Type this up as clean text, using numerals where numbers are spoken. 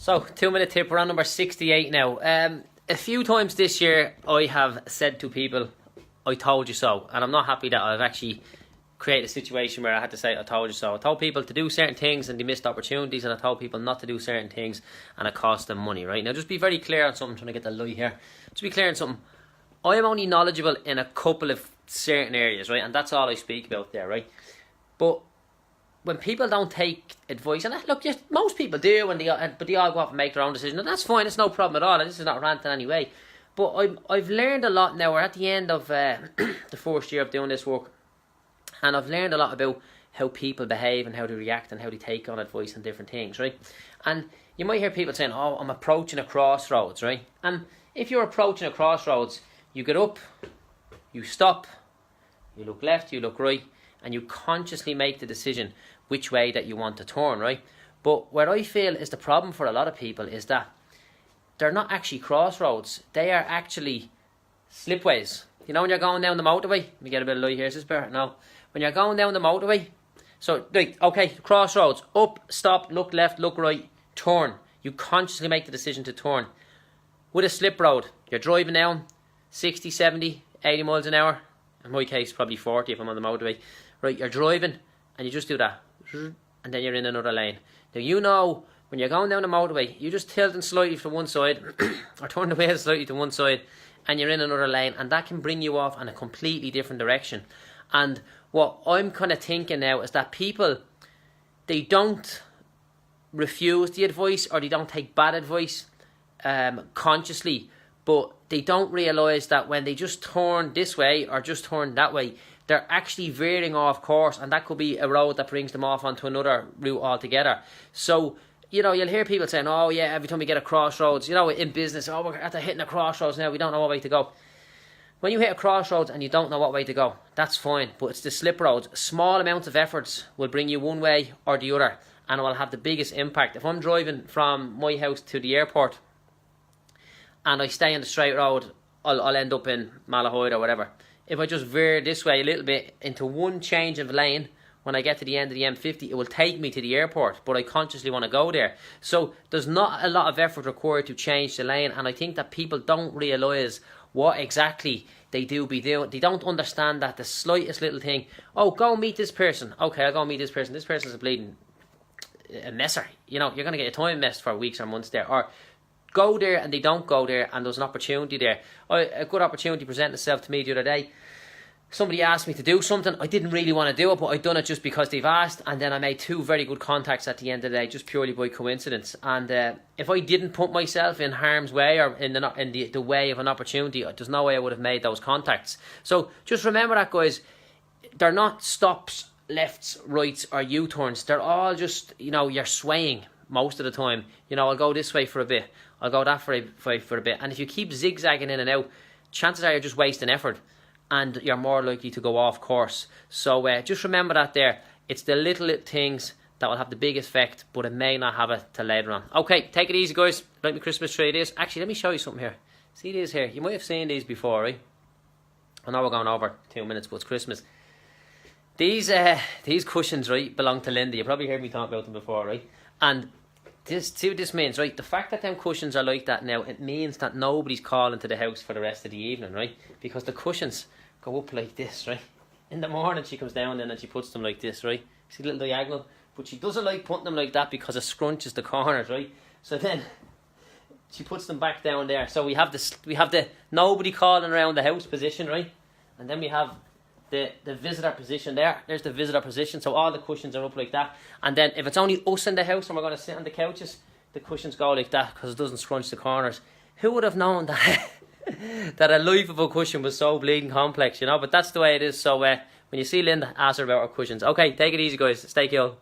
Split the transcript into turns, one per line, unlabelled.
So, 2 minute tip, we're on number 68 now. A few times this year I have said to people, I told you so. And I'm not happy that I've actually created a situation where I had to say, I told you so. I told people to do certain things and they missed opportunities, and I told people not to do certain things and it cost them money, right? Now, just be very clear on something. I'm trying to get the light here. Just be clear on something. I am only knowledgeable in a couple of certain areas, right? And that's all I speak about there, right? But when people don't take advice, and look, yes, most people do, but they all go off and make their own decision, and that's fine. It's no problem at all. This is not ranting anyway. But I've learned a lot now. We're at the end of the first year of doing this work, and I've learned a lot about how people behave and how they react and how they take on advice and different things, right? And you might hear people saying, "Oh, I'm approaching a crossroads," right? And if you're approaching a crossroads, you get up, you stop, you look left, you look right, and you consciously make the decision which way that you want to turn, right? But what I feel is the problem for a lot of people is that they're not actually crossroads. They are actually slipways. You know when you're going down the motorway? Let me get a bit of light here. Is this better? No. When you're going down the motorway, so, right, okay, crossroads. Up, stop, look left, look right, turn. You consciously make the decision to turn. With a slip road, you're driving down 60, 70, 80 miles an hour. In my case, probably 40 if I'm on the motorway. Right, you're driving and you just do that. And then you're in another lane. Now, you know, when you're going down the motorway, you just tilting slightly to one side or turn the wheel slightly to one side and you're in another lane, and that can bring you off in a completely different direction. And what I'm kind of thinking now is that people, they don't refuse the advice or they don't take bad advice consciously, but they don't realise that when they just turn this way or just turn that way, they're actually veering off course, and that could be a road that brings them off onto another route altogether. So, you know, you'll hear people saying, "Oh yeah, every time we get a crossroads, you know, in business, oh, we're after hitting a crossroads now, we don't know what way to go." When you hit a crossroads and you don't know what way to go, that's fine, but it's the slip roads. Small amounts of efforts will bring you one way or the other, and it will have the biggest impact. If I'm driving from my house to the airport and I stay on the straight road, I'll end up in Malahide or whatever. If I just veer this way a little bit into one change of lane, when I get to the end of the M50, it will take me to the airport, but I consciously want to go there. So there's not a lot of effort required to change the lane, and I think that people don't realise what exactly they do be doing. They don't understand that the slightest little thing, oh, go meet this person. Okay, I'll go meet this person. This person's a messer. You know, you're going to get your time messed for weeks or months there. Or go there and they don't go there, and there's an opportunity there. A good opportunity presented itself to me the other day. Somebody asked me to do something. I didn't really want to do it, but I'd done it just because they've asked, and then I made 2 very good contacts at the end of the day, just purely by coincidence. And if I didn't put myself in harm's way or in the way of an opportunity, there's no way I would have made those contacts. So just remember that, guys. They're not stops, lefts, rights, or U-turns. They're all just, you know, you're swaying most of the time. You know, I'll go this way for a bit, I'll go that way for a bit. And if you keep zigzagging in and out, chances are you're just wasting effort, and you're more likely to go off course. So just remember that there. It's the little things that will have the biggest effect, but it may not have it till later on. Okay, take it easy, guys. Like my Christmas tree, it is. Actually, let me show you something here. See these here? You might have seen these before, right? I know we're going over 2 minutes, but it's Christmas. These cushions, right, belong to Linda. You probably heard me talk about them before, right? And see what this means, right? The fact that them cushions are like that now, it means that nobody's calling to the house for the rest of the evening, right? Because the cushions go up like this, right? In the morning she comes down then and she puts them like this, right? See the little diagonal? But she doesn't like putting them like that because it scrunches the corners, right? So then she puts them back down there. So we have the nobody calling around the house position, right? And then we have the visitor position there. There's the visitor position. So all the cushions are up like that. And then if it's only us in the house and we're going to sit on the couches, the cushions go like that because it doesn't scrunch the corners. Who would have known that that a lifeable cushion was so bleeding complex, you know? But that's the way it is. So when you see Linda, ask her about her cushions. Okay, take it easy, guys. Stay cool.